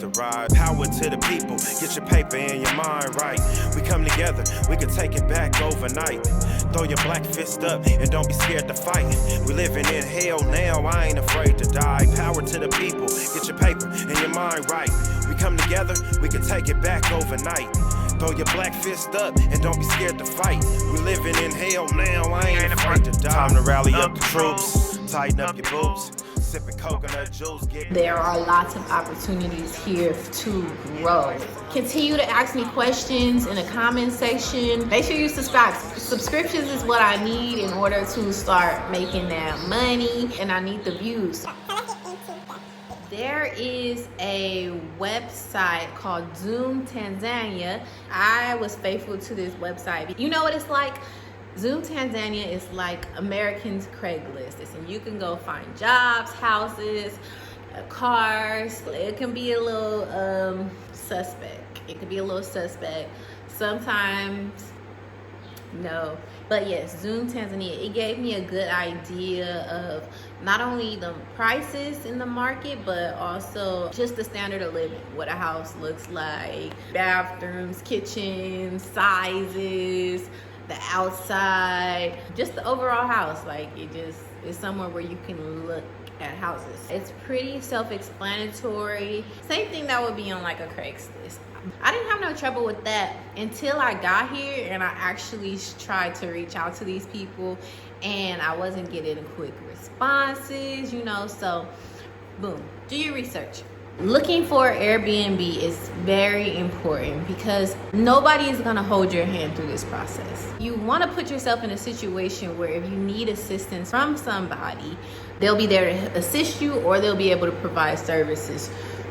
the ride. Power to the people, get your paper and your mind right. We come together, we can take it back overnight. Throw your black fist up and don't be scared to fight. We living in hell now, I ain't afraid to die. Power to the people, get your paper and your mind right. We come together, we can take it back overnight. Throw your black fist up and don't be scared to fight. We living in hell now, I ain't afraid to die. Time to rally up the troops, tighten up your boots, sipping coconut juice. There are lots of opportunities here to grow. Continue to ask me questions in the comment section. Make sure you subscribe. Subscriptions is what I need in order to start making that money, and I need the views. There is a website called Zoom Tanzania. I was faithful to this website. You know what it's like? Zoom Tanzania is like Americans Craigslist. And you can go find jobs, houses, cars. It can be a little suspect. It can be a little suspect. Sometimes, no. But yes, Zoom Tanzania, it gave me a good idea of not only the prices in the market, but also just the standard of living, what a house looks like, bathrooms, kitchens, sizes, the outside, just the overall house. Like, it just is somewhere where you can look at houses. It's pretty self-explanatory. Same thing that would be on like a Craigslist. I didn't have no trouble with that until I got here and I actually tried to reach out to these people and I wasn't getting quick responses, you know, so boom, do your research. Looking for Airbnb is very important because nobody is gonna hold your hand through this process. You wanna put yourself in a situation where if you need assistance from somebody, they'll be there to assist you or they'll be able to provide services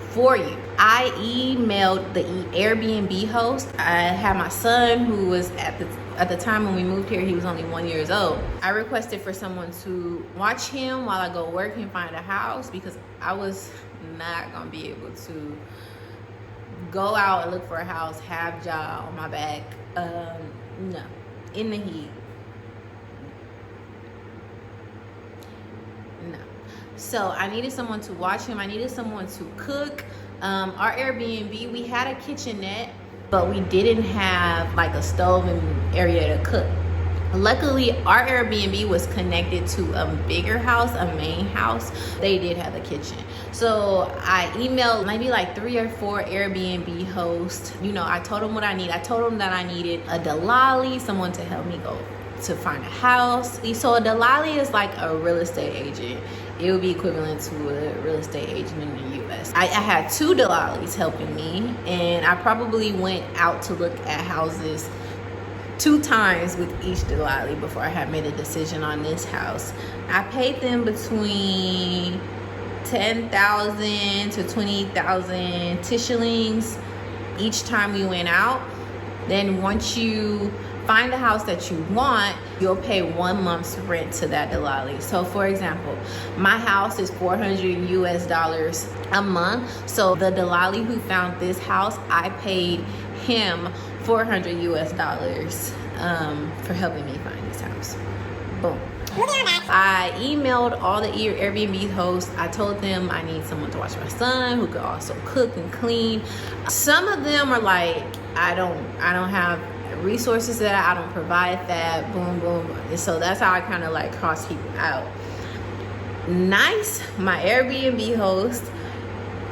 for you. I emailed the Airbnb host. I had my son who was at the time when we moved here, he was only 1 year old. I requested for someone to watch him while I go work and find a house because I was not gonna be able to go out and look for a house, have job on my back. No, in the heat. No. So I needed someone to watch him. I needed someone to cook. Our Airbnb, we had a kitchenette, but we didn't have like a stove and area to cook. Luckily, our Airbnb was connected to a bigger house, a main house. They did have a kitchen. So I emailed maybe like 3 or 4 Airbnb hosts. You know, I told them what I need. I told them that I needed a Delali, someone to help me go to find a house. So a Delali is like a real estate agent. It would be equivalent to a real estate agent in the US. I had 2 Delalis helping me, and I probably went out to look at houses 2 times with each Delali before I had made a decision on this house. I paid them between 10,000 to 20,000 shillings each time we went out. Then once you find the house that you want, you'll pay 1 month's rent to that Delali. So for example, my house is $400 US a month. So the Delali who found this house, I paid him $400 US for helping me find this house. Boom. I emailed all the Airbnb hosts. I told them I need someone to watch my son who could also cook and clean. Some of them are like, I don't have resources that I don't provide that, boom boom. And so that's how I kind of like cross people out. Nice, my Airbnb host,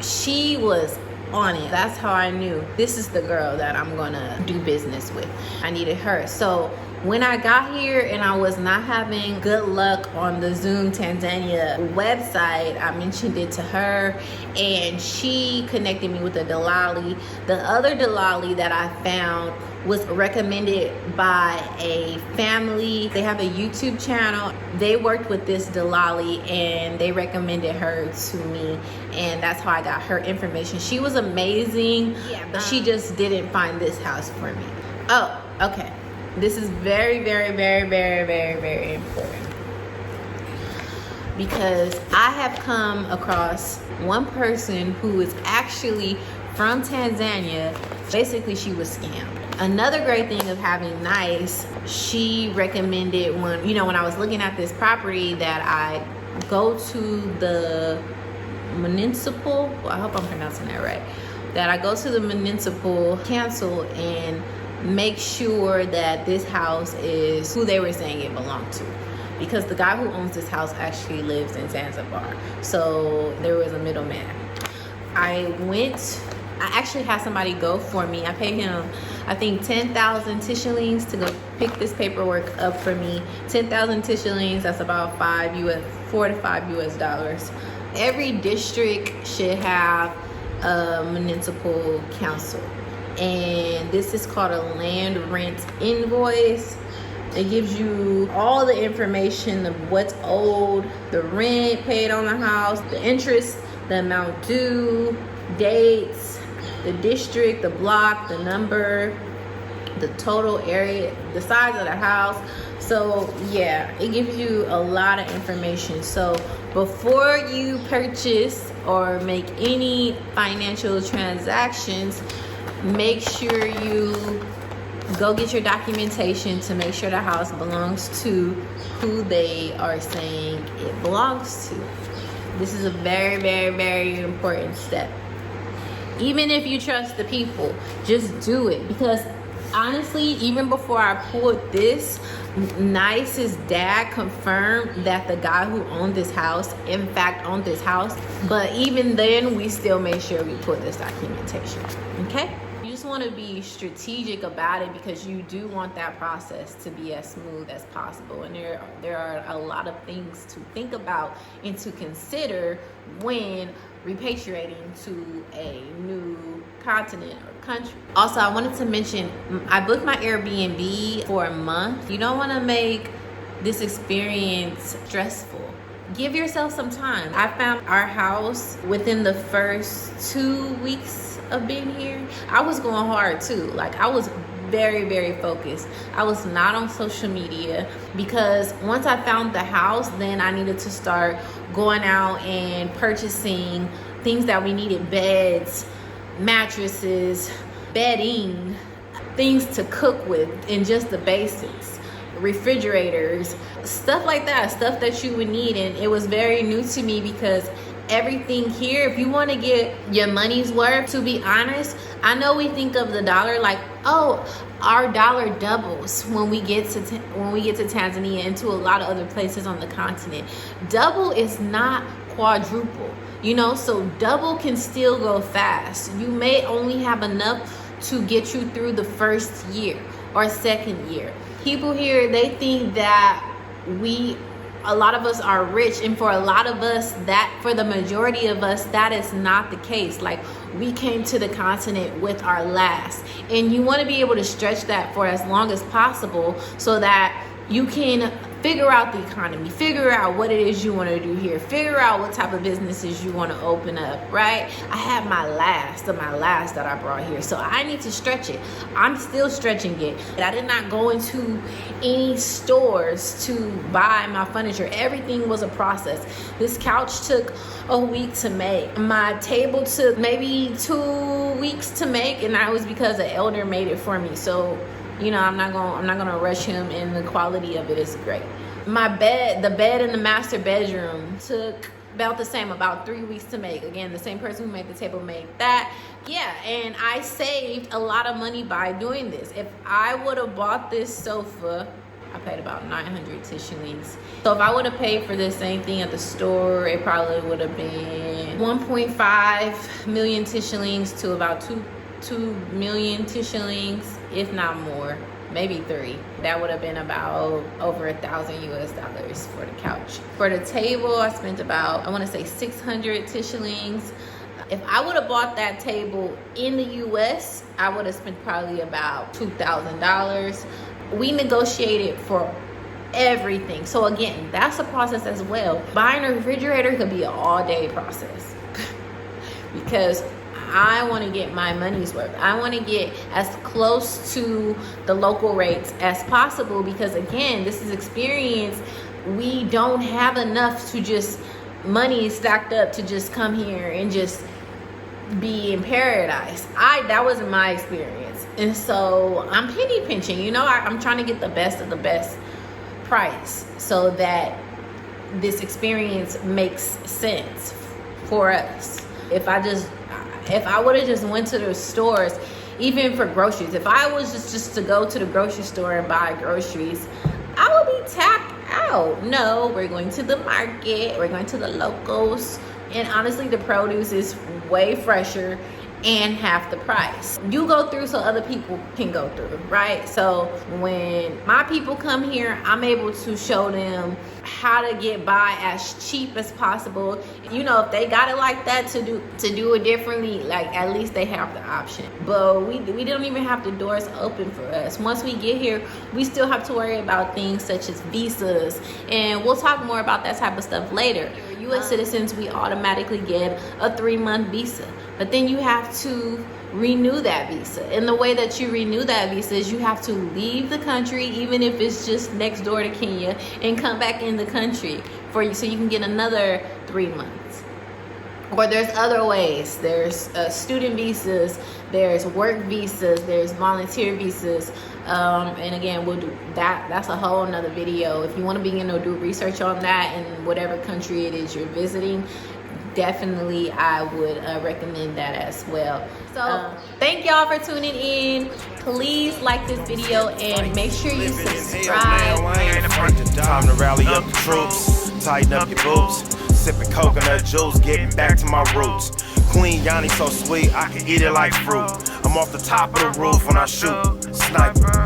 she was on it. That's how I knew this is the girl that I'm gonna do business with. I needed her. So when I got here and I was not having good luck on the Zoom Tanzania website, I mentioned it to her and she connected me with a Delali. The other Delali that I found was recommended by a family. They have a YouTube channel. They worked with this Delali and they recommended her to me, and that's how I got her information. She was amazing, but she just didn't find this house for me. Oh, okay. This is very, very, very, very, very, very important because I have come across one person who is actually from Tanzania. Basically, she was scammed. Another great thing of having Nice, she recommended when I was looking at this property that I go to the Municipal, I hope I'm pronouncing that right, that I go to the Municipal Council and make sure that this house is who they were saying it belonged to. Because the guy who owns this house actually lives in Zanzibar. So there was a middleman. I actually had somebody go for me. I paid him, I think, 10,000 shillings to go pick this paperwork up for me. 10,000 shillings, that's about $4 to $5 US. Every district should have a municipal council. And this is called a land rent invoice. It gives you all the information of what's owed, the rent paid on the house, the interest, the amount due, dates, the district, the block, the number, the total area, the size of the house. So yeah, it gives you a lot of information. So before you purchase or make any financial transactions, make sure you go get your documentation to make sure the house belongs to who they are saying it belongs to. This is a very, very, very important step. Even if you trust the people, just do it. Because honestly, even before I pulled this, Nice's dad confirmed that the guy who owned this house, in fact, owned this house. But even then, we still made sure we put this documentation. Okay? You just want to be strategic about it because you do want that process to be as smooth as possible. And there are a lot of things to think about and to consider when repatriating to a new continent or country. Also, I wanted to mention, I booked my Airbnb for a month. You don't want to make this experience stressful. Give yourself some time. I found our house within the first 2 weeks of being here. I was going hard too. Like, I was very, very focused. I was not on social media because once I found the house, then I needed to start going out and purchasing things that we needed: beds, mattresses, bedding, things to cook with, and just the basics, refrigerators, stuff like that, stuff that you would need. And it was very new to me because everything here, if you want to get your money's worth, to be honest, I know we think of the dollar like, oh, our dollar doubles when we get to Tanzania and to a lot of other places on the continent. Double is not quadruple, you know, so double can still go fast. You may only have enough to get you through the first year or second year. People here, they think that a lot of us are rich, and for a lot of us, for the majority of us, that is not the case. Like, we came to the continent with our last, and you want to be able to stretch that for as long as possible so that you can figure out the economy, figure out what it is you want to do here, figure out what type of businesses you want to open up, right? I had my last that I brought here, so I need to stretch it. I'm still stretching it. I did not go into any stores to buy my furniture. Everything was a process. This couch took a week to make. My table took maybe 2 weeks to make, and that was because the elder made it for me. So, you know, I'm not gonna rush him, and the quality of it is great. My bed, the bed in the master bedroom, took about the same, about 3 weeks to make. Again, the same person who made the table made that. Yeah, and I saved a lot of money by doing this. If I would have bought this sofa, I paid about 900 shillings. So if I would have paid for this same thing at the store, it probably would have been 1.5 million shillings to about 2 million shillings, if not more, maybe 3. That would have been about over $1,000 US for the couch. For the table, I spent about, I want to say 600 shillings. If I would have bought that table in the US, I would have spent probably about $2,000. We negotiated for everything. So again, that's a process as well. Buying a refrigerator could be an all-day process because I want to get my money's worth. I want to get as close to the local rates as possible because, again, this is experience. We don't have enough to just money stacked up to just come here and just be in paradise. That wasn't my experience. And so I'm penny pinching, you know, I'm trying to get the best of the best price so that this experience makes sense for us. If I would have just went to the stores, even for groceries, if I was just to go to the grocery store and buy groceries, I would be tapped out. No, we're going to the market, we're going to the locals, and honestly, the produce is way fresher and half the price. You go through so other people can go through, right? So when my people come here, I'm able to show them how to get by as cheap as possible. You know, if they got it like that to do it differently, like at least they have the option. But we don't even have the doors open for us. Once we get here, we still have to worry about things such as visas, and we'll talk more about that type of stuff later. U.S. citizens, we automatically get a 3-month visa, but then you have to renew that visa. And the way that you renew that visa is you have to leave the country, even if it's just next door to Kenya, and come back in the country so you can get another 3 months. Or there's other ways. There's student visas, there's work visas, there's volunteer visas. And again, we'll do that. That's a whole nother video. If you want to begin to do research on that in whatever country it is you're visiting, definitely I would recommend that as well. So thank y'all for tuning in. Please like this video and make sure you subscribe. Time to rally up the troops, tighten up your boots, sipping coconut juice, getting back to my roots. Queen Yanni so sweet, I can eat it like fruit. I'm off the top of the roof when I shoot. Sniper.